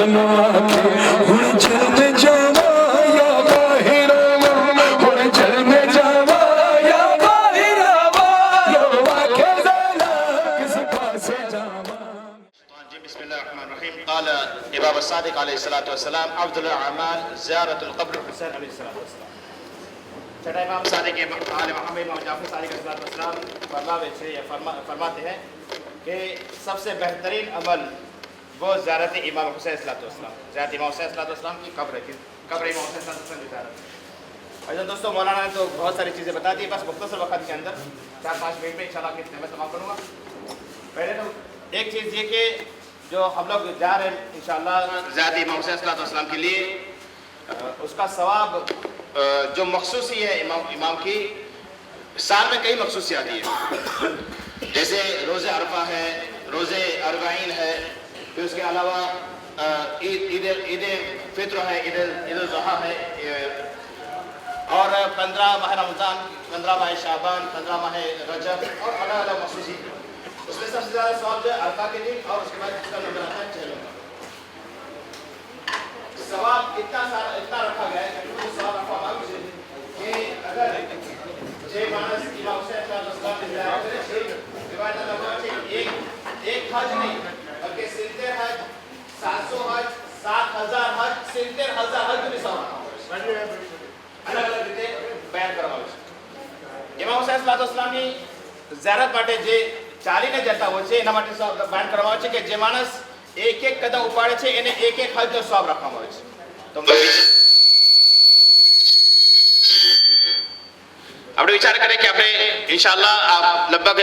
No आके हुण जल में जावा या बाहर आवा, हुण जल में जावा या बाहर आवा, लो आके ज़रा किस पासे जावा। बिस्मिल्लाहिर्रहमानिर्रहीम। क़ाल इमाम सादिक़ अलैहिस्सलातु वस्सलाम अफ़ज़लुल अअमाल ज़ियारतुल क़ब्र हुसैन अलैहिस्सलातु वस्सलाम। छठा इमाम सादिक़ आले मोहम्मद इमाम जाफ़र सादिक़ अलैहिस्सलाम फरमाते हैं कि सबसे बेहतरीन अमल वो ज़ियारत इमाम हुसैन अलैहिस्सलाम, ज़ियारत इमाम हुसैन अलैहिस्सलाम की कब्र की इमाम हुसैन अलैहिस्सलाम की ज़ियारत। अच्छा दोस्तों, मौलाना ने तो बहुत सारी चीज़ें बता दी, बस मुख्तसर वक्त के अंदर 4-5 मिनट में इंशाअल्लाह की मैं तमाम करूँगा। पहले तो एक चीज़ ये कि जो हम लोग जा रहे हैं इंशाअल्लाह ज़ियारत इमाम हुसैन अलैहिस्सलाम के लिए, उसका सवाब जो मखसूसी है इमाम की, साल में कई मखसूसियात है, जैसे रोज़े अरफा है, रोज़े अरबाइन है, फिर उसके अलावा ईद फित्र है, ईद ज़ुहा है, और 15 माह रमज़ान, 15 माह शाबान, 15 माह रजब और अलग अलग मखसूसी। उसमें सबसे ज़्यादा सवाब जो है अरफा के दिन, और उसके बाद उसका नंबर आता है चहलों का। सवाब इतना रखा गया है कि सवाब रखा हुआ कि अगर जे मानस इमाम हुसैन अलैहिस्सलाम की ज़ियारत करे, रिवायत एक हज नहीं बल्कि 70 हज, 700 हज, 7000 हज, 70,000 हज में सवाब अलग-अलग રીતે બયાન કરવામાં આવે છે। ઇમામ હુસૈન अलैहिस्सलामની ઝિયારત માટે જે ચાલીને જતા હોય છે એના માટે બયાન કરવામાં આવે છે કે જે માણસ એક એક કદમ ઉપાડે છે એને એક એક હજનો સવાબ રાખવામાં આવે છે। તો આપણે વિચાર કરીએ કે આપણે ઇન્શાઅલ્લાહ લગભગ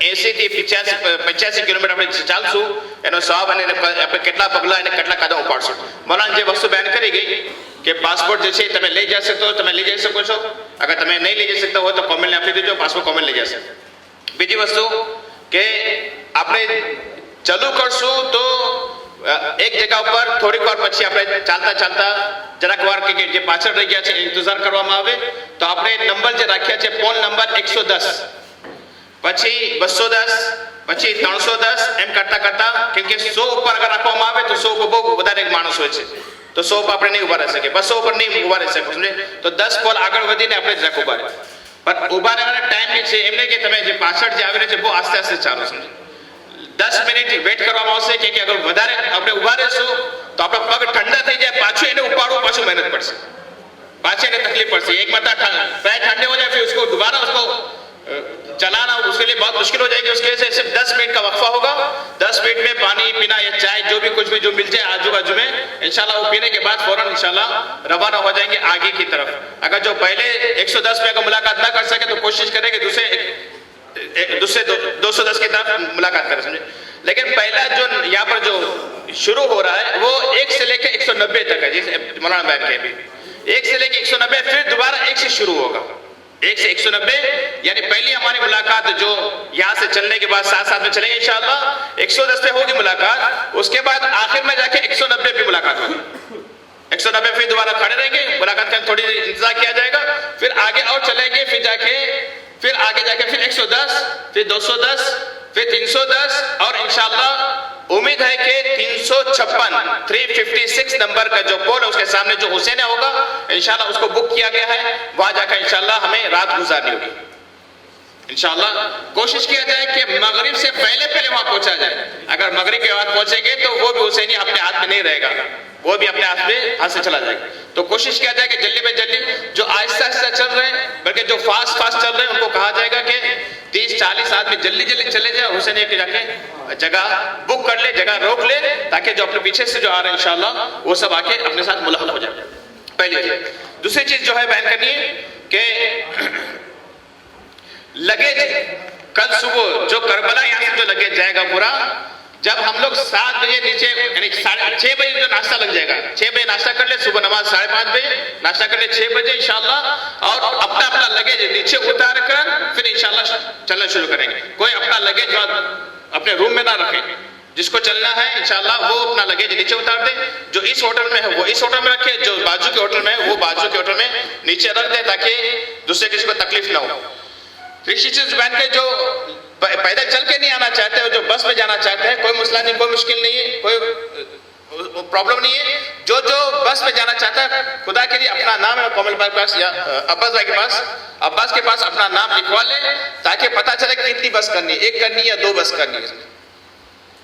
80 થી 85 કિલોમીટર આપણે ચાલશું, એનો સવાબ અને આપણે કેટલા પગલા અને કેટલા કદમ ઉપાડશું। મૌલાના જે વસ્તુ બયાન કરી ગઈ કે પાસપોર્ટ જે છે તમે લઈ જઈ શકો, તમે લઈ જઈ શકો છો। અગર તમે નહીં લઈ જઈ શકતા હોય તો કોમેન્ટ આપી દેજો, પાસપોર્ટ કોમેન્ટ લઈ જશે। બીજી વસ્તુ કે આપણે ચાલુ કરશું તો એક જગ્યા ઉપર થોડીક વાર પછી આપણે ચાલતા ચાલતા જરાક વાર કે જે પાછળ રહી ગયા છે ઇંતજાર કરવામાં આવે તો આપણે નંબર જે રાખ્યા છે પોલ નંબર 110, પછી 210, પછી 310 એમ કરતા કરતા, કેમ કે 100 ઉપર અગર રાખવામાં આવે તો 100 ઉપર બહુ વધારે માણસ હોય છે, તો 100 ઉપર આપણે નહીં ઉભા રહી શકીએ, 200 ઉપર નહીં ઉભા રહી શકીએ, સમજે? તો 10 પોલ આગળ વધીને આપણે જરાક ઉભા રહે, પણ ઉભા રહેવાનો ટાઈમ બી છે, એમ નહીં કે તમે જે પાછળ જે આવી રહ્યા છે બહુ આસ્તે આસ્તે ચાલો, સમજે? 10 મિનિટ વેટ કરવામાં આવશે, કે અગર વધારે આપણે ઉભા રહેશું તો આપણો પગ ઠંડા થઈ જાય, પાછું એને ઉપાડવું, પાછું મહેનત પડશે, पाछे ने तकलीफ पड़ती है। एक मतलब पैर ठंडे हो जाए फिर उसको दोबारा उसको चलाना उसके लिए बहुत मुश्किल हो जाएगी। उसके लिए सिर्फ 10 मिनट का वक्फा होगा। 10 मिनट में पानी पीना या चाय जो भी कुछ भी जो मिल जाए आजू बाजू में, इंशाल्लाह वो पीने के बाद फौरन इंशाल्लाह रवाना हो जाएंगे आगे की तरफ। अगर जो पहले 110 पे अगर मुलाकात ना कर सके तो कोशिश करें कि दूसरे 210 की तरफ मुलाकात करें, समझे? लेकिन पहला जो यहाँ पर जो शुरू हो रहा है वो 1 से लेकर 190 तक है, जैसे मौलाना बैठ के 1 से लेकर 190, फिर दोबारा 1 से शुरू होगा, 1 से 190, यानी पहली हमारी मुलाकात जो यहाँ से चलने के बाद साथ साथ में चलेंगे इंशाल्लाह 110 पे होगी मुलाकात, उसके बाद आखिर में जाके 190 पे मुलाकात होगी। 190 फिर दोबारा खड़े रहेंगे, मुलाकात का थोड़ी इंतजार किया जाएगा, फिर आगे और चलेंगे, फिर आगे जाके फिर 110, फिर 210, फिर 310, और इंशाल्लाह उम्मीद है कि 356 नंबर का जो पोल है उसके सामने जो हुसैन होगा इंशाल्लाह उसको बुक किया गया है, वहां जाकर इंशाल्लाह हमें रात गुजारनी होगी। इंशाल्लाह कोशिश किया जाए कि मगरिब से पहले वहां पहुंचा जाए। अगर मगरिब के बाद पहुंचेंगे तो वो भी हुसैनी अपने हाथ में नहीं रहेगा, वो भी अपने हाथ से चला जाएगा। तो कोशिश किया जाए कि जल्दी में जल्दी जो आहिस्ता आहिस्ता चल रहे हैं, बल्कि जो फास्ट चल रहे हैं उनको कहा जाएगा कि 30-40 आदमी जल्दी चले जाए, हुसैन के जाके जगह बुक कर ले, जगह रोक ले, ताकि जो अपने पीछे से जो आ रहे हैं इंशाल्लाह वो सब आके अपने साथ मुलाकात हो जाए। पहली चीज। दूसरी चीज जो है बयान करनी है कि लगेज कल सुबह जो करबला यहाँ से जो लगेज जाएगा पूरा, जब हम लोग 7 बजे नीचे यानी 6:30 बजे जो नाश्ता लग जाएगा, 6 बजे नाश्ता कर ले, सुबह नमाज 5:30 बजे नाश्ता कर ले, 6 बजे इंशाल्लाह, और अपना लगेज नीचे उतार कर फिर इंशाल्लाह चलना शुरू करेंगे। कोई अपना लगेज अपने रूम में ना रखे, जिसको चलना है इंशाल्लाह वो अपना लगेज नीचे उतार दे, जो इस होटल में है वो इस होटल में रखे, जो बाजू के होटल में है वो बाजू के होटल में नीचे रख दे, ताकि दूसरे किसी को तकलीफ ना हो। ऋषि बहन के जो पैदल चल के नहीं आना चाहते हो, जो बस में जाना चाहते हैं, कोई मसला नहीं, कोई मुश्किल नहीं है, कोई प्रॉब्लम नहीं है। जो जो बस में जाना चाहता है, खुदा के लिए अपना नाम है कोमल भाई के पास या अब्बास भाई के पास, अब्बास के पास अपना नाम लिखवा ले, ताकि पता चले कितनी बस करनी है, एक करनी है या 2 बस करनी है,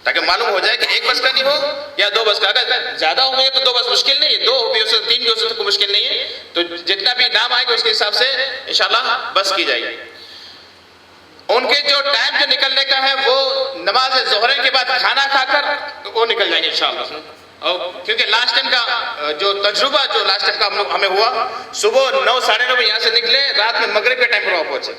ताकि मालूम हो जाए कि 1 बस करनी हो या 2 बस का। अगर ज्यादा हो गए तो 2 बस मुश्किल नहीं है, 2 भी हो सकते, 3 भी हो सकते, कोई मुश्किल नहीं है। तो जितना भी नाम आएगा उसके हिसाब से इंशाल्लाह बस की जाएगी। उनके जो टाइम जो निकलने का है वो नमाज ज़ोहर के बाद खाना खाकर वो निकल जाएंगे इंशाल्लाह। और क्योंकि लास्ट टाइम का जो तजुर्बा जो लास्ट टाइम का हमें हुआ, सुबह 9 साढ़े 9 बजे यहाँ से निकले, रात में मगरिब के टाइम पर वहाँ पहुंचे,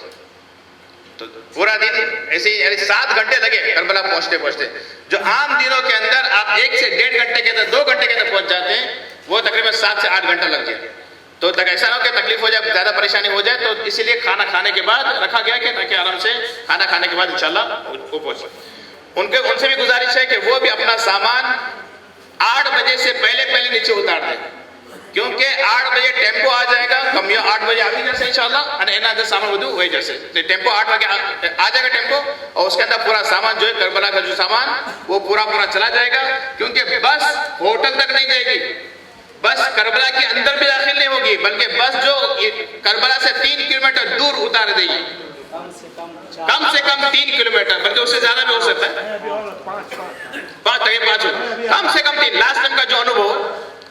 तो पूरा दिन ऐसे ही 7 घंटे लगे करबला पहुंचते पहुंचते। जो आम दिनों के अंदर आप 1 से 1.5 घंटे के अंदर 2 घंटे के अंदर पहुंच जाते हैं, वो तकरीबन 7 से 8 घंटा लग गया। तो तक ऐसा ना हो कि तकलीफ हो जाए, ज्यादा परेशानी हो जाए, तो इसीलिए खाना खाने के बाद रखा गया कि ताकि आराम से खाना खाने के बाद इंशाल्लाह वो पहुंचे। उनसे भी गुजारिश है कि वो भी अपना सामान 8 बजे से पहले नीचे उतार दें, क्योंकि 8 बजे टेम्पो आ जाएगा, कम या 8 बजे आवी जैसे इंशाल्लाह, અને એના અંદર सामान બધું હોય જશે। टेम्पो 8 बजे आ जाएगा टेम्पो, और उसके अंदर पूरा सामान जो है करबला का जो सामान वो पूरा चला जाएगा। क्योंकि बस होटल तक नहीं जाएगी, बस करबला के अंदर भी दाखिल नहीं होगी, बल्कि बस जो करबला से 3 किलोमीटर दूर उतार देगी, कम से कम 3 किलोमीटर, बल्कि उससे ज्यादा भी हो सकता है, 5 कम से कम 3। लास्ट टाइम का जो अनुभव,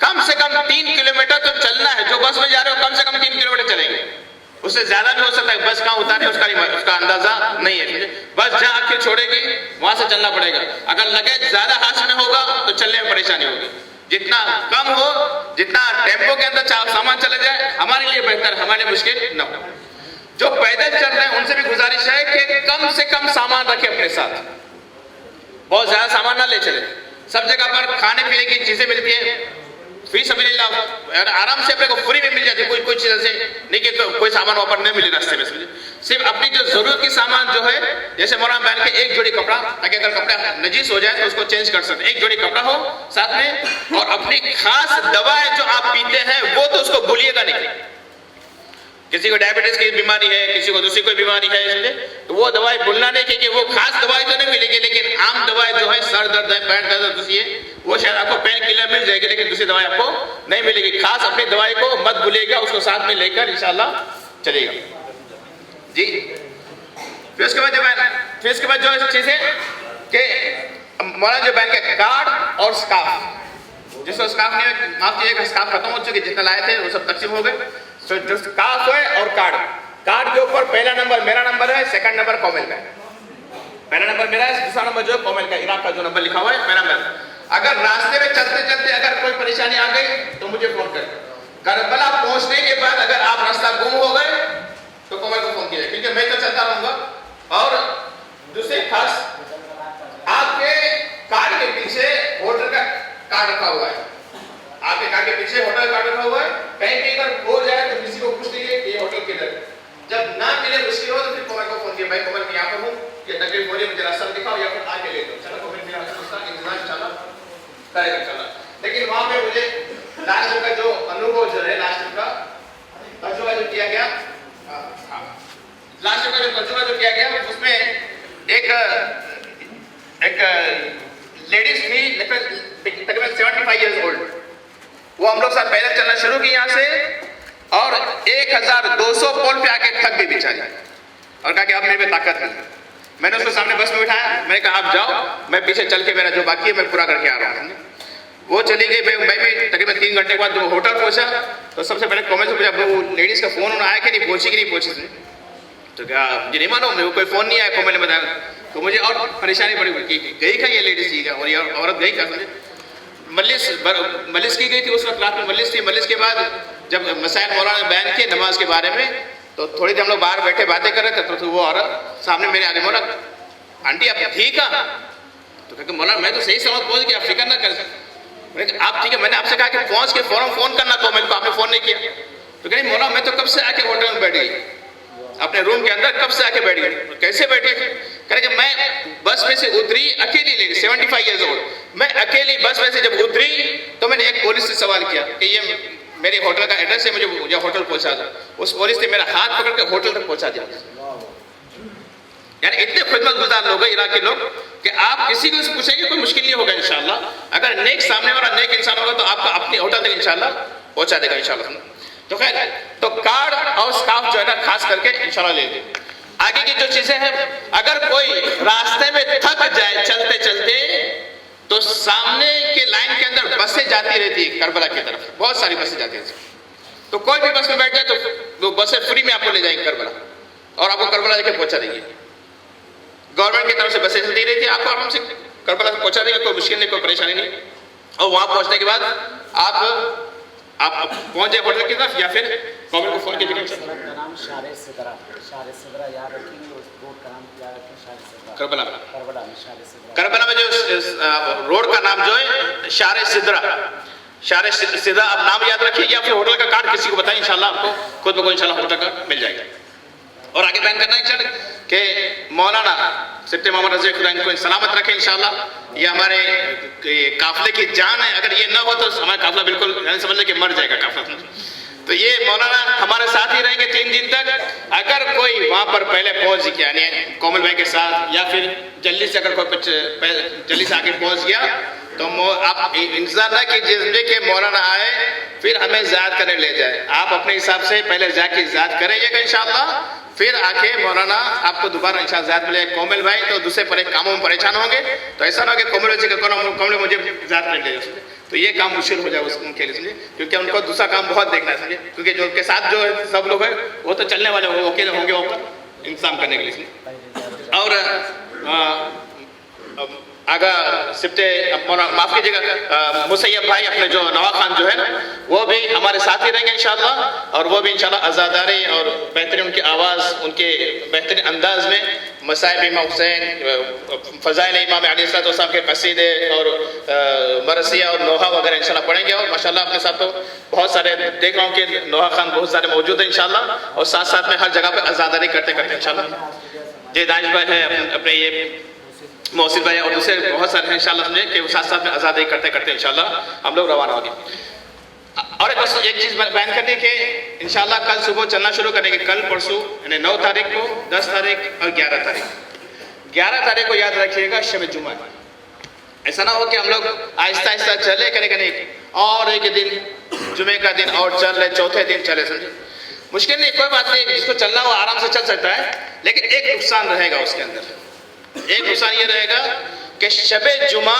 कम से कम 3 किलोमीटर तो चलना है। जो बस में जा रहे हो कम से कम 3 किलोमीटर चलेंगे, उससे ज्यादा भी हो सकता है। बस कहाँ उतारे उसका अंदाजा नहीं है। बस जहाँ आखिर छोड़ेगी वहां से चलना पड़ेगा। अगर लगेज ज्यादा हाथ में होगा तो चलने में परेशानी होगी। जितना कम हो, जितना टेम्पो के अंदर सामान चला जाए, हमारे लिए बेहतर, हमारे लिए मुश्किल न हो। जो पैदल चल रहे हैं उनसे भी गुजारिश है कि कम से कम सामान रखें अपने साथ, बहुत ज्यादा सामान ना ले चले। सब जगह पर खाने पीने की चीजें मिलती है, फी सबीलिल्लाह आराम से अपने को फ्री में मिल जाती है। कोई चीज ऐसे नहीं कि कोई सामान वहां पर नहीं मिले रास्ते में, सिर्फ अपनी जो जरूरत की सामान जो है, जैसे मौलाना बहन के 1 जोड़ी कपड़ा, ताकि अगर कपड़ा नजीस हो जाए तो उसको चेंज कर सकते, 1 जोड़ी कपड़ा हो साथ में। और अपनी खास दवाएं जो आप पीते हैं वो तो उसको भूलिएगा नहीं। किसी को डायबिटीज की बीमारी है, किसी को दूसरी कोई बीमारी है, तो वो दवाई भूलना नहीं, क्योंकि वो खास दवाई तो नहीं मिलेगी, लेकिन आम दवाई जो है, सर दर्द है, पैर दर्द है, दूसरी है, वो शायद आपको पेन किलर मिल जाएगी, लेकिन दूसरी दवाई आपको नहीं मिलेगी। खास अपनी दवाई को मत भूलिएगा, उसको साथ में लेकर इंशाल्लाह चलेगा जी। फिर उसके बाद जो चीज है कि मौलाना जो बहन के कार्ड और स्कार्फ, जिसको स्कार्फ नहीं, माफ कीजिएगा, स्कार्फ खत्म हो चुके, जितने लाए थे वो सब तकसीम हो गए। तो जो स्कार्फ है और कार्ड के ऊपर पहला नंबर मेरा नंबर है, सेकंड नंबर कोमल का है। पहला नंबर मेरा है, दूसरा नंबर जो है कोमल का, इराक का जो नंबर लिखा हुआ है मेरा नंबर। अगर रास्ते में चलते चलते अगर कोई परेशानी आ गई तो मुझे फोन कर। करबला पहुंचने के बाद अगर आप रास्ता गुम हो गए तो कोमल को फोन कीजिए, क्योंकि मैं तो चलता रहूंगा। और दूसरी खास, आपके कार के पीछे होटल का कार्ड रखा हुआ है, आपके कार के पीछे होटल कार्ड रखा हुआ है। कहीं भी अगर हो जाए तो किसी को पूछ लीजिए कि ये होटल किधर है। जब ना मिले मुश्किल हो तो फिर कोमल को फोन किया, भाई कोमल मैं यहाँ पर हूँ, ये तकलीफ हो रही है, मुझे रास्ता दिखाओ या फिर आके ले दो। चलो कोमल मेरा इंतजार इंशाल्लाह करेगा इंशाल्लाह। लेकिन वहां पे मुझे लास्ट का जो अनुभव जो है, लास्ट का तजुर्बा जो किया गया, लास्ट का जो तजुर्बा जो किया गया, उसमें एक लेडीज थी तकरीबन 75 ईयर्स ओल्ड। वो हम लोग साथ पैदल चलना शुरू की यहाँ से, और 1200 पोल पे आके थक गई बेचारी, और कहा कि अब मेरे में ताकत नहीं। मैंने उसको सामने बस में बिठाया, मैंने कहा आप जाओ, मैं पीछे चल के मेरा जो बाकी है मैं पूरा करके आ रहा हूँ। वो चली गई। मैं भी तकरीबन 3 घंटे के बाद जब होटल पहुंचा तो सबसे पहले कॉमेंट से पूछा, वो लेडीज का फोन आया कि नहीं, पहुंची कि नहीं पहुंची। तो क्या मुझे नहीं मालूम, मेरे को कोई फोन नहीं आया, कॉमेंट ने बताया। तो मुझे और परेशानी बड़ी की, गई क्या ये लेडीज थी क्या, और ये औरत गई क्या। मलिस की गई थी उस वक्त, रात में मलिस थी। मलिस के बाद जब मसाइल मौलाना बयान किए नमाज के बारे में, तो थोड़ी देर हम लोग बाहर बैठे बातें कर रहे थे, तो वो औरत सामने मेरे आगे बोला, आंटी आप ठीक है। तो कहते मौलाना मैं तो सही समझ पहुंच गया, आप फिक्र ना कर। आप ठीक है, मैंने आपसे कहा कि पहुंच के फौरन फोन करना, तो मेरे को आपने फोन नहीं किया। तो कहीं मौलाना मैं तो कब से आके होटल में बैठ गई, अपने रूम के अंदर कब से आके बैठ गई। कैसे बैठी, कह मैं बस में से उतरी, अकेली लेडी 75 ईयर्स ओल्ड, मैं अकेली बस में से जब उतरी तो मैंने एक पुलिस से सवाल किया कि ये मेरे होटल का एड्रेस है, मुझे होटल पहुंचा दो। उस पुलिस ने मेरा हाथ पकड़ के होटल तक पहुंचा दिया। यानी इतने खिदमत गुजार लोग हैं इराकी लोग कि आप किसी को पूछेंगे कोई मुश्किल नहीं होगा इंशाल्लाह। अगर नेक सामने वाला नेक इंसान होगा तो आपका अपनी होटल तक इंशाल्लाह पहुंचा देगा इंशाल्लाह। तो खैर, तो कार्ड और स्कार्फ जो है ना खास करके इंशाल्लाह ले लीजिए। आगे की जो चीजें हैं, अगर कोई रास्ते में थक जाए चलते चलते, तो सामने के लाइन के अंदर बसें जाती रहती है करबला की तरफ, बहुत सारी बसें जाती हैं। तो कोई भी बस में बैठ जाए तो वो बसें फ्री में आपको ले जाएंगे करबला, और आपको करबला लेके पहुंचा देंगे। गवर्नमेंट की तरफ से बसें दी रहती है, आपको आराम से करबला पहुंचा देंगे, कोई मुश्किल नहीं, कोई परेशानी नहीं। और वहां पहुंचने के बाद आप पहुंच जाए होटल की तरफ, या फिर गवर्नमेंट को फोन कीजिएगा। नाम शारे सिदरा याद रखेंगे, उस रोड का नाम याद रखें, शारे सिदरा। करबला में शारे सिदरा, करबला में जो रोड का नाम जो है शारे सिदरा, आप नाम याद रखिए, या फिर होटल का कार्ड किसी को बताएं, इंशाल्लाह आपको खुद ब खुद इंशाल्लाह होटल का मिल जाएगा। और आगे बयान करना इंशाल्लाह कि मौलाना सिट्टे मोहम्मद रज़ी खुदा इनको सलामत रखें इंशाल्लाह। ये हमारे काफिले की जान है, अगर ये ना हो तो हमारा काफिला बिल्कुल समझ लें कि मर जाएगा काफिला। तो ये मौलाना हमारे साथ ही रहेंगे 3 दिन तक। अगर कोई वहां पर पहले पहुंच गया, यानी कोमल भाई के साथ, या फिर जल्दी से अगर कोई जल्दी से आके पहुंच गया, तो आप इंतजार ना कीजिए कि मौलाना आए फिर हमें ज़्यादा करने ले जाए। आप अपने हिसाब से पहले जाके ज़्यादा करेंगे इंशाल्लाह, फिर आके मौलाना आपको दोबारा इंशाल्लाह ज़्यादा मिले। कोमल भाई तो दूसरे कामों में परेशान होंगे, तो ऐसा ना हो कि कोमल भाई कोमल मुझे ज़्यादा करने ले जाए, तो ये काम मुश्किल हो जाए उनके लिए, समझे, क्योंकि उनको दूसरा काम बहुत देखना है, समझे, क्योंकि जो उनके साथ जो है सब लोग हैं वो तो चलने वाले होंगे, अकेले होंगे वो इंतजाम करने के लिए। और आगा सिप्ते माफ कीजिएगा मुसैयब भाई अपने जो नवा खान जो है ना, वो भी हमारे साथ ही रहेंगे इंशाल्लाह, और वो भी इंशाल्लाह आज़ादारी और बेहतरीन उनकी आवाज़, उनके बेहतरीन अंदाज में मसाइब इमाम हुसैन, फ़ज़ाइल इमाम अलैहिस्सलाम के कसीदे और मरसिया और नोहा वगैरह इंशाल्लाह पढ़ेंगे। और माशाल्लाह अपने साथ तो बहुत सारे देख रहा हूँ कि नोहा खान बहुत सारे मौजूद हैं इंशाल्लाह, और साथ साथ में हर जगह पर आज़ादारी करते करते इंशाल्लाह। जे दानिश भाई है अपने ये मोहसिन भाई और दूसरे बहुत सारे हैं इंशाल्लाह, समझे कि साथ साथ में आज़ादी करते करते इंशाल्लाह हम लोग रवाना होंगे। और बस एक चीज़ बयान करनी कि इंशाल्लाह कल सुबह चलना शुरू करेंगे, कल परसों यानी 9 तारीख को, 10 तारीख और 11 तारीख। 11 तारीख को याद रखिएगा शब जुमा। ऐसा ना हो कि हम लोग आहिस्ता आहिस्ता चले करें नहीं, और एक दिन जुमे का दिन और चल रहे, चौथे दिन चले, समझे, मुश्किल नहीं, कोई बात नहीं, जिसको चलना वो आराम से चल सकता है। लेकिन एक नुकसान रहेगा उसके अंदर, एक नुकसान ये रहेगा कि शबे जुमा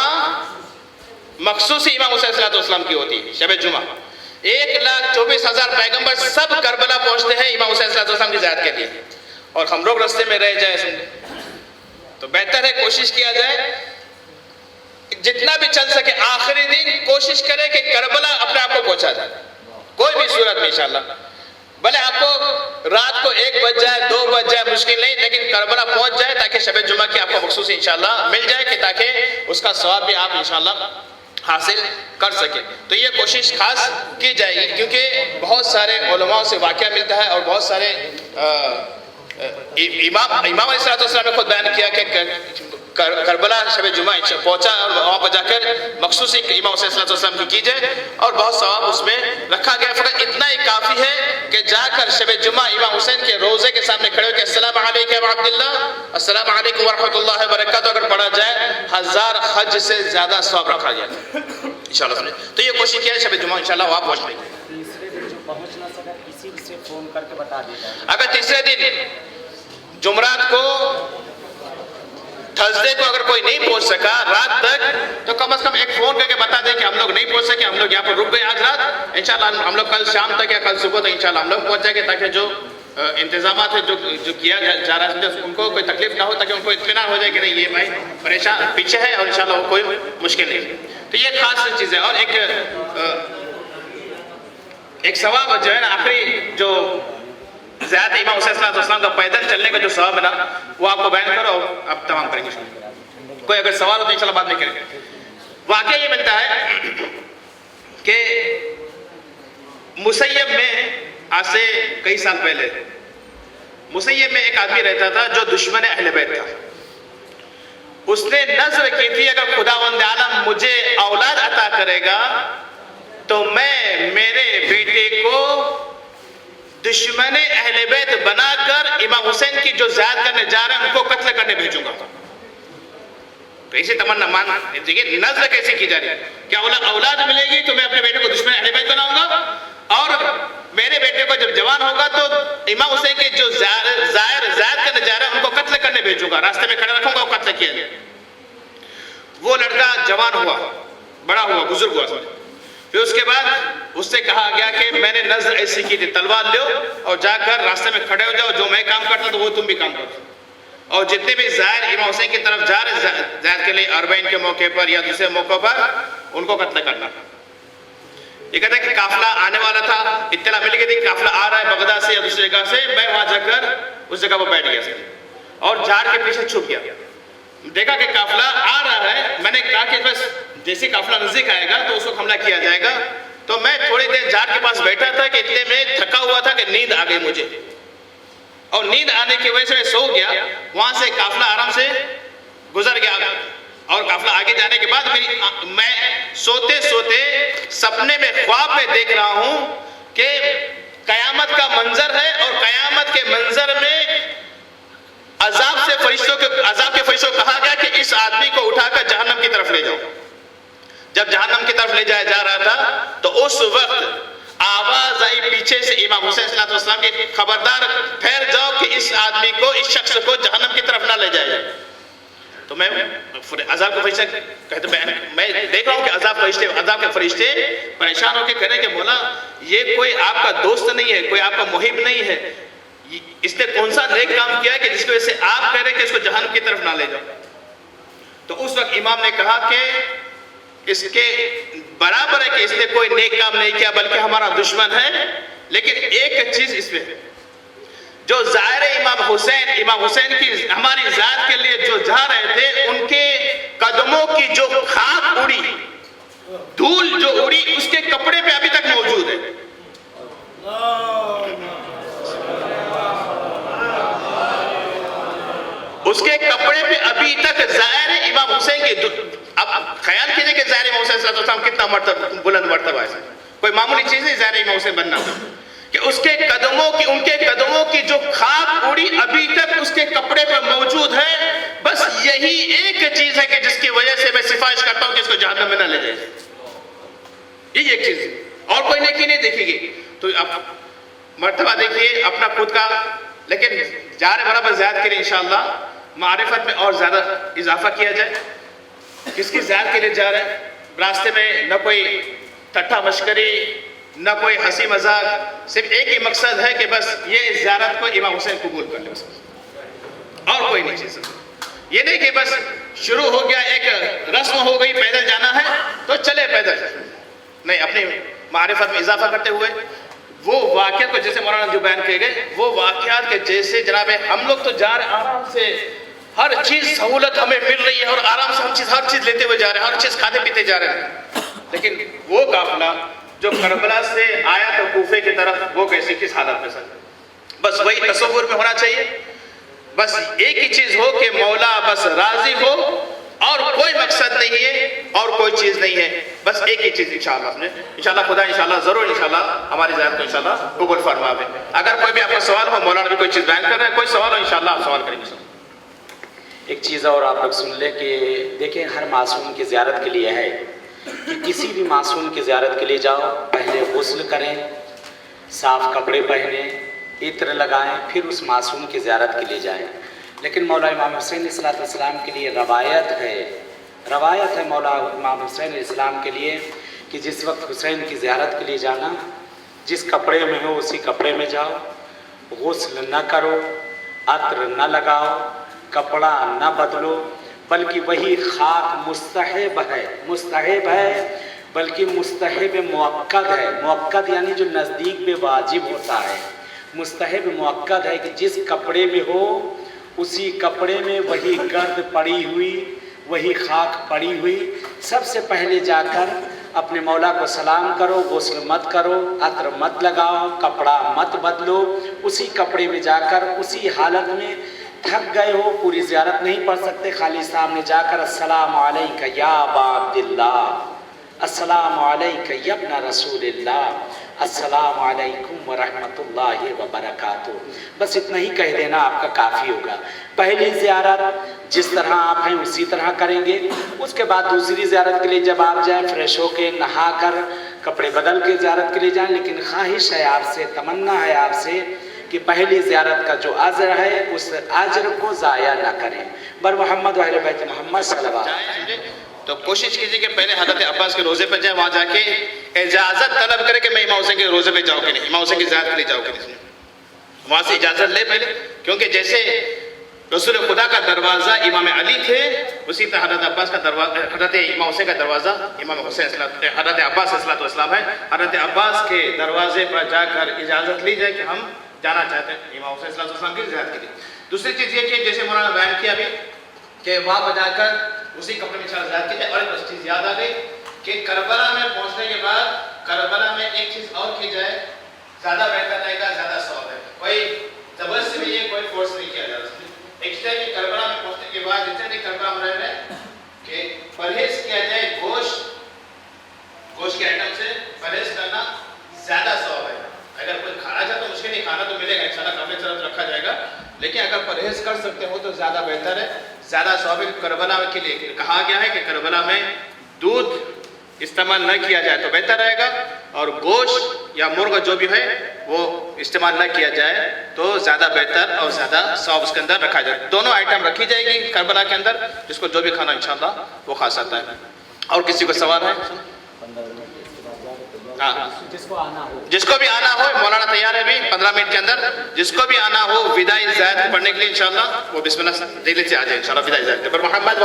मखसूस इमाम हुसैन सल्लल्लाहु की होती है। शबे जुमा 1,24,000 पैगंबर सब करबला पहुंचते हैं इमाम हुसैन सल्लल्लाहु की ज़ियारत के लिए, और हम लोग रास्ते में रह जाए, तो बेहतर है कोशिश किया जाए जितना भी चल सके आखिरी दिन कोशिश करें कि करबला अपने आप को पहुंचा जाए, कोई भी सूरत में इंशाल्लाह। भले आपको रात को 1 बज जाए, 2 बज जाए, मुश्किल नहीं, लेकिन करबला पहुंच जाए ताकि शबे जुमा की आपको मखसूस इंशाल्लाह मिल जाए, कि ताकि उसका सवाब भी आप इंशाल्लाह हासिल कर सके। तो ये कोशिश खास की जाएगी, क्योंकि बहुत सारे उलमाओं से वाक़या मिलता है, और बहुत सारे इमाम अलैहिस्सलाम ने खुद बयान किया कि करबला शब जुमा पहुंचा, और वहाँ पर जाकर मखसूस इमाम हुसैन की कीजिए, और बहुत सवाब उसमें रखा गया। फकत इतना ही काफ़ी है कि जाकर शब जुमा इमाम हुसैन के रोज़े के सामने खड़े होकर अस्सलामु अलैकुम व रहमतुल्लाह, अस्सलामु अलैकुम व रहमतुल्लाहि व बरकातहू अगर पढ़ा जाए 1000 हज से ज़्यादा सवाब रखा गया इंशाल्लाह। तो ये कोशिश किया शब जुमा इंशाल्लाह वहाँ पहुँच पाएंगे। तीसरे दिन जो पहुंच ना सका किसी से फ़ोन करके बता देगा। अगर तीसरे दिन जुमरात को, थर्सडे को अगर कोई नहीं पहुंच सका रात तक, तो कम से कम एक फोन करके बता दें कि हम लोग नहीं पहुंच सके, हम लोग यहाँ पर रुक गए आज रात, इंशाल्लाह हम लोग कल शाम तक या कल सुबह तक इंशाल्लाह हम लोग पहुंच जाएंगे, ताकि जो इंतजामात है जो किया जा रहा है उनको कोई तकलीफ ना हो, ताकि उनको इत्मीनान हो जाए कि नहीं ये भाई परेशान पीछे है, और इंशाल्लाह कोई मुश्किल नहीं। तो ये खास चीज़ है। और एक सवाब जो है ना, आखिरी जो ज़ियारत इमाम हुसैन सल्लल्लाहु का पैदल चलने का जो सवाब है ना, वो आपको बयान करो, आप तमाम करेंगे। कोई अगर सवाल हो तो इंशाल्लाह बाद में करेंगे। वाकया ये मिलता है कि मुसैयब में आज से कई साल पहले मुसैयब में एक आदमी रहता था जो दुश्मन अहले बैत था। उसने नज़र की थी अगर खुदावंद आलम मुझे औलाद अता करेगा तो मैं मेरे बेटे को दुश्मन अहले बैत बनाकर इमाम हुसैन की जो ज़ियारत करने जा रहे हैं उनको कत्ल करने भेजूंगा। कैसे तमन्ना मान देखिए नजर कैसे की जा रही है, क्या औलाद मिलेगी तो मैं अपने बेटे को दुश्मन अहले बैत बनाऊंगा, और मेरे बेटे को जब जवान होगा तो इमाम हुसैन के जो जायर का नजारा उनको कत्ल करने भेजूंगा, रास्ते में खड़ा रखूंगा और कत्ल किया जाए। वो लड़का जवान हुआ, बड़ा हुआ, बुजुर्ग हुआ। फिर उसके बाद उससे कहा गया कि मैंने नजर ऐसी की थी, तलवार लो और जाकर रास्ते में खड़े हो जाओ, जो मैं काम करता तो वो तुम भी काम करो, और जितने भी जायर इमाम हुसैन की तरफ जा रहे जायर के लिए अरबईन के मौके पर या दूसरे मौकों पर उनको कत्ल करना। ये कहता है कि काफिला आने वाला था, इत्तला मिल गई थी काफिला आ रहा है बगदाद से या दूसरी जगह से, मैं वहां जाकर उस जगह पर बैठ गया और झाड़ के पीछे छुप गया। देखा कि काफिला आ रहा है, मैंने कहा कि बस जैसे काफिला नजदीक आएगा तो उसको हमला किया जाएगा। तो मैं थोड़ी देर झाड़ के पास बैठा था कि इतने में थका हुआ था कि नींद आ गई मुझे, और नींद आने की वजह से मैं सो गया। वहां से काफिला आराम से गुजर गया, और काफिला आगे जाने के बाद मैं सोते सोते सपने में ख्वाब में देख रहा हूं कि कयामत का मंजर है, और कयामत के मंजर में अजाब के फरिश्तों को कहा गया कि इस आदमी को उठाकर जहन्नम की तरफ ले जाओ। जब जहन्नम की तरफ ले जाया जा रहा था तो उस वक्त आवाज आई पीछे से इमाम हुसैन सल्लल्लाहु अलैहि वसल्लम की, खबरदार ठहर जाओ कि इस आदमी को, इस शख्स को जहन्नम की तरफ ना ले जाए। तो मैं अजाब के फरिश्ते कहते, मैं देख रहा हूँ कि अजाब के फरिश्ते परेशान होकर कह रहे हैं कि मौला ये कोई आपका दोस्त नहीं है, कोई आपका मुहिब नहीं है, इसने कौन सा नेक काम किया है कि जिसकी वजह से आप कह रहे हैं कि इसको जहन्नम की तरफ ना ले जाओ। तो उस वक्त इमाम ने कहा कि इसके बराबर है कि इसने कोई नेक काम नहीं किया, बल्कि हमारा दुश्मन है। लेकिन एक चीज इसमें है, जो जायर इमाम हुसैन की हमारी जात के लिए जो जा रहे थे, उनके कदमों की जो खाक उड़ी, धूल जो उड़ी, उसके कपड़े पे अभी तक मौजूद है। उसके कपड़े पे अभी तक जायर इमाम हुसैन के, अब ख्याल कीजिए कि जायर इमाम हुसैन सल्लल्लाहु अलैहि वसल्लम कितना बुलंद मर्तबा है, कोई मामूली चीज नहीं जायर इमाम हुसैन बनना, कि उनके कदमों की जो खाक उड़ी अभी तक उसके कपड़े पर मौजूद है। बस यही एक चीज है कि जिसकी वजह से मैं सिफारिश करता हूं कि इसको जहन्नम में न ले जाए। ये एक चीज है, और कोई नेकी नहीं देखेगी। तो अब मर्तबा देखिए अपना खुद का, लेकिन जा रहे बराबर ज़्यादा करें इंशाअल्लाह, मारिफत में और ज़्यादा इजाफा किया जाए। किसकी ज़्यादा के लिए जा रहे हैं, रास्ते में न कोई ठट्ठा मशकरी, न कोई हंसी मजाक, सिर्फ एक ही मकसद है कि बस ये ज़ियारत को इमाम हुसैन कबूल कर ले, बस और कोई नहीं चीज़। ये नहीं कि बस शुरू हो गया, एक रस्म हो गई, पैदल जाना है तो चले पैदल, नहीं, अपनी मारिफत में इजाफा करते हुए वो वाक़ियात को जैसे मौलाना जो बयान किए गए, वो वाक़ियात के जैसे जनाब हम लोग तो जा रहे आराम से, हर चीज़ सहूलत हमें मिल रही है और आराम से हर चीज़ लेते हुए जा रहे हैं, हर चीज़ खाते पीते जा रहे हैं। लेकिन वो काफिला जो करबला से आया तो कूफे की तरफ, वो कैसे किस हालत में सर, बस वही तसव्वुर में होना चाहिए। बस एक ही चीज़ हो कि मौला बस राजी हो, और कोई मकसद नहीं है और कोई चीज़ नहीं है, बस एक ही चीज़। इंशाअल्लाह खुदा इंशाअल्लाह ज़रूर इंशाअल्लाह हमारी ज़ात को इंशाअल्लाह कबूल फरमावे। अगर कोई भी आपका सवाल हो, मौलाना भी कोई चीज़ बयान कर रहे हैं, कोई सवाल हो इंशाअल्लाह आप सवाल करेंगे। एक चीज़ और आप लोग सुन ले कि देखें, हर मासूम की ज़ियारत के लिए है कि किसी भी मासूम की ज़ियारत के लिए जाओ, पहले गुस्ल करें, साफ़ कपड़े पहने, इत्र लगाएं, फिर उस मासूम की ज़ियारत के लिए जाएं। लेकिन मौला इमाम हुसैन अलैहिस्सलाम के लिए रवायत है मौला इमाम हुसैन अलैहिस्सलाम के लिए कि जिस वक्त हुसैन की ज़ियारत के लिए जाना, जिस कपड़े में हो उसी कपड़े में जाओ, गुस्ल न करो, अत्र न लगाओ, कपड़ा न बदलो, बल्कि वही खाक मुस्तहब है, बल्कि मुस्तहब मुअक्कद है। मुअक्कद यानी जो नज़दीक में वाजिब होता है, मुस्तहब मुअक्कद है कि जिस कपड़े में हो उसी कपड़े में वही गर्द पड़ी हुई, वही खाक पड़ी हुई, सबसे पहले जाकर अपने मौला को सलाम करो, गुस्ल मत करो, अत्र मत लगाओ, कपड़ा मत बदलो, उसी कपड़े में जाकर उसी हालत में थक गए हो, पूरी ज़ियारत नहीं पढ़ सकते, खाली सामने जाकर अस्सलामु अलैका या अबा अब्दिल्लाह, अस्सलामु अलैका या इब्न रसूलिल्लाह, अस्सलामु अलैकुम व रहमतुल्लाहि व बरकातुहू, बस इतना ही कह देना आपका काफ़ी होगा। पहली ज़ियारत जिस तरह आप हैं उसी तरह करेंगे। उसके बाद दूसरी ज़ियारत के लिए जब आप जाएं, फ्रेश होके नहा कर कपड़े बदल के ज़ियारत के लिए जाएं। लेकिन ख्वाहिश है आपसे, तमन्ना है आपसे कि पहली ज़ियारत का जो अजर है उस अजर को ज़ाया ना करें। बर मोहम्मद व अहले बैत मोहम्मद सल्लल्लाहु अलैहि वसल्लम। तो कोशिश कीजिए कि पहले हज़रत अब्बास के रोज़े पर जाए, वहाँ जाके इजाज़त तलब करे कि मैं इमाम हुसैन के रोज़े पे जाऊँ कि नहीं, इमाम हुसैन की ज़ियारत के लिए जाऊँ कि नहीं। वहाँ से इजाज़त ले पहले, क्योंकि जैसे रसूल खुदा का दरवाज़ा इमाम अली थे, उसी तरह हज़रत अब्बास का दरवाज़ा, हज़रत इमाम हुसैन का दरवाज़ा इमाम हुसैन हज़रत अब्बास अलैहिस्सलाम है। हज़रत अब्बास के दरवाजे पर जाकर इजाज़त ली जाए कि हम जाना चाहते हैं इमाम हुसैन अलैहिस्सलाम की ज़ियारत के लिए। दूसरी चीज़ ये कि जैसे मौलाना बयान किया अभी कि वहाँ पर जाकर उसी कपड़े में ज़ियारत की जाए। और एक चीज़ याद आ गई कि करबला में पहुँचने के बाद करबला में एक चीज़ और की जाए, ज़्यादा बेहतर रहेगा, ज़्यादा सवाब है। कोई ज़बरदस्ती नहीं है, कोई फोर्स नहीं किया जा रहा। एक चीज़ कि करबला में पहुँचने के बाद जितने भी करबला में रह रहे हैं कि परहेज किया जाए, गोश्त के आइटम से परहेज करना ज़्यादा सवाब है। अगर कोई खाना चाहे तो मुश्किल नहीं, खाना तो मिलेगा इंशाल्लाह, काफ़ी तरफ रखा जाएगा, लेकिन अगर परहेज कर सकते हो तो ज़्यादा बेहतर है, ज़्यादा सवाब है। करबला के लिए कहा गया है कि करबला में दूध इस्तेमाल न किया जाए तो बेहतर रहेगा, और गोश्त या मुर्गा जो भी है वो इस्तेमाल न किया जाए तो ज़्यादा बेहतर और ज़्यादा सवाब उसके अंदर रखा जाए। दोनों आइटम रखी जाएगी करबला के अंदर, जिसको जो भी खाना इंशाल्लाह वो खा सकता है। और किसी को सवाल है? हाँ, जिसको भी आना हो, मौलाना तैयार है अभी 15 मिनट के अंदर, जिसको भी आना हो विदाई ज़ियारत पढ़ने के लिए इंशाल्लाह वो बिस्मिल्लाह दिल्ली से आ जाए इंशाल्लाह विदाई ज़ियारत पर मोहम्मद